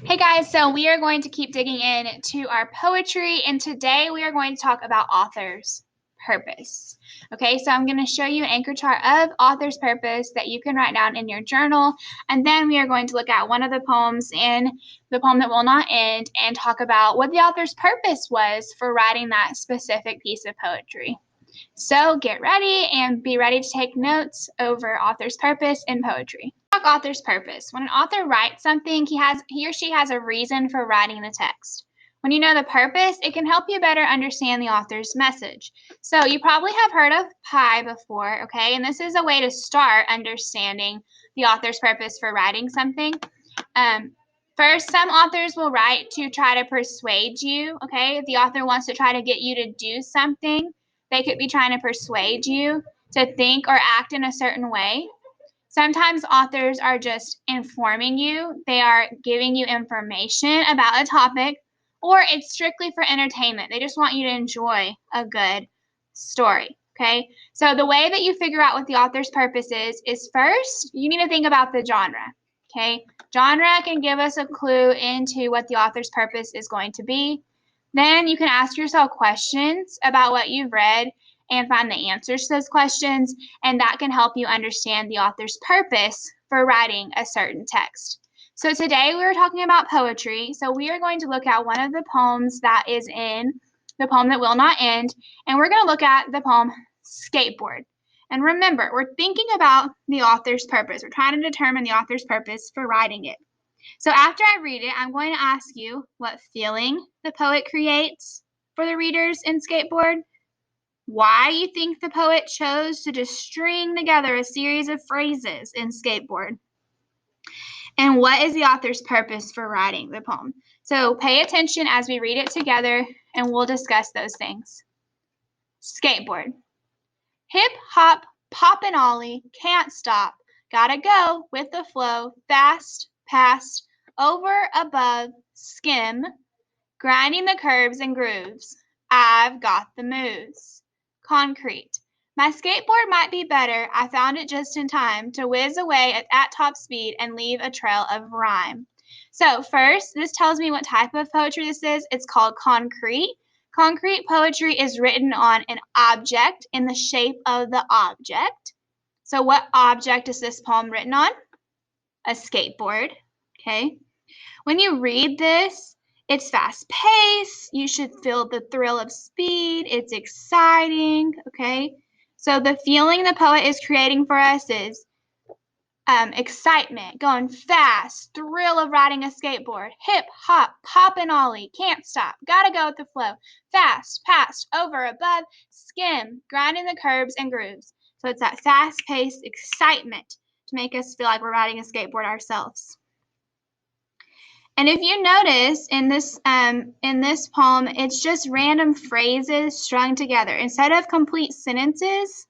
Hey guys, so we are going to keep digging into our poetry, and today we are going to talk about author's purpose. Okay, so I'm going to show you an anchor chart of author's purpose that you can write down in your journal, and then we are going to look at one of the poems in The Poem That Will Not End and talk about what the author's purpose was for writing that specific piece of poetry. So get ready and be ready to take notes over author's purpose in poetry. Author's purpose. When an author writes something, he or she has a reason for writing the text. When you know the purpose, it can help you better understand the author's message. So you probably have heard of PIE before, okay? And this is a way to start understanding the author's purpose for writing something. First, some authors will write to try to persuade you, okay? If the author wants to try to get you to do something, they could be trying to persuade you to think or act in a certain way. Sometimes authors are just informing you, they are giving you information about a topic, or it's strictly for entertainment. They just want you to enjoy a good story, okay? So the way that you figure out what the author's purpose is first, you need to think about the genre, okay? Genre can give us a clue into what the author's purpose is going to be. Then you can ask yourself questions about what you've read and find the answers to those questions, and that can help you understand the author's purpose for writing a certain text. So today we are talking about poetry, so we are going to look at one of the poems that is in The Poem That Will Not End, and we're going to look at the poem Skateboard. And remember, we're thinking about the author's purpose. We're trying to determine the author's purpose for writing it. So after I read it, I'm going to ask you what feeling the poet creates for the readers in Skateboard, why you think the poet chose to just string together a series of phrases in Skateboard, and what is the author's purpose for writing the poem. So pay attention as we read it together, and we'll discuss those things. Skateboard. Hip hop, pop and ollie, can't stop, gotta go with the flow, fast, past, over, above, skim, grinding the curves and grooves, I've got the moves. Concrete. My skateboard might be better, I found it just in time to whiz away at top speed and leave a trail of rhyme. So first, this tells me what type of poetry this is. It's called concrete. Concrete poetry is written on an object in the shape of the object. So what object is this poem written on? A skateboard, okay? When you read this, it's fast paced. You should feel the thrill of speed. It's exciting, okay? So the feeling the poet is creating for us is excitement, going fast, thrill of riding a skateboard, hip, hop, pop and ollie, can't stop, gotta go with the flow, fast, past, over, above, skim, grinding the curves and grooves. So it's that fast-paced excitement to make us feel like we're riding a skateboard ourselves. And if you notice in this poem, it's just random phrases strung together. Instead of complete sentences,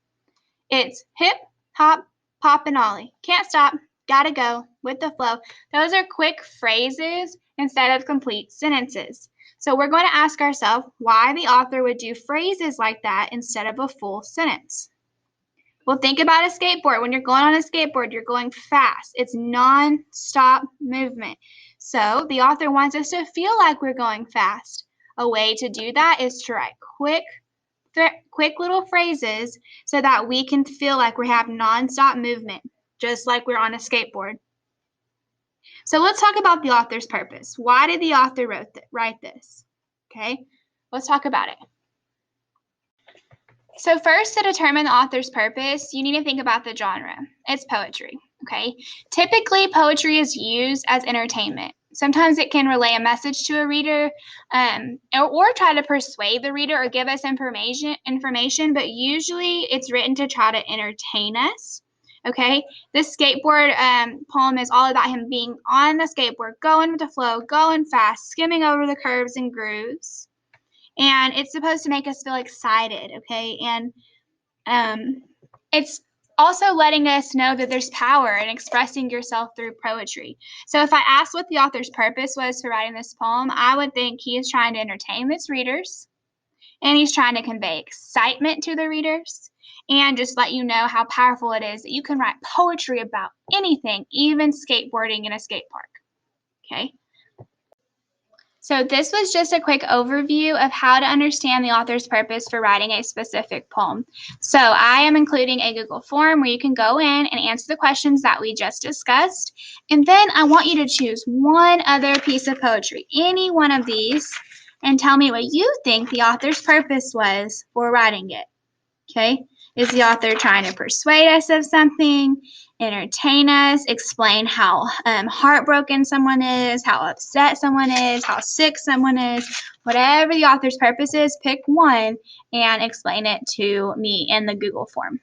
it's hip, hop, pop, and ollie. Can't stop, gotta go, with the flow. Those are quick phrases instead of complete sentences. So we're going to ask ourselves why the author would do phrases like that instead of a full sentence. Well, think about a skateboard. When you're going on a skateboard, you're going fast. It's non-stop movement. So the author wants us to feel like we're going fast. A way to do that is to write quick little phrases so that we can feel like we have non-stop movement, just like we're on a skateboard. So let's talk about the author's purpose. Why did the author write this? Okay, let's talk about it. So first, to determine the author's purpose, you need to think about the genre. It's poetry, okay? Typically, poetry is used as entertainment. Sometimes it can relay a message to a reader or try to persuade the reader or give us information, but usually it's written to try to entertain us, okay? This skateboard poem is all about him being on the skateboard, going with the flow, going fast, skimming over the curves and grooves. And it's supposed to make us feel excited, okay? And it's also letting us know that there's power in expressing yourself through poetry. So if I asked what the author's purpose was for writing this poem, I would think he is trying to entertain his readers, and he's trying to convey excitement to the readers, and just let you know how powerful it is that you can write poetry about anything, even skateboarding in a skate park, okay? So this was just a quick overview of how to understand the author's purpose for writing a specific poem. So I am including a Google form where you can go in and answer the questions that we just discussed. And then I want you to choose one other piece of poetry, any one of these, and tell me what you think the author's purpose was for writing it. Okay? Is the author trying to persuade us of something, entertain us, explain how heartbroken someone is, how upset someone is, how sick someone is? Whatever the author's purpose is, pick one and explain it to me in the Google form.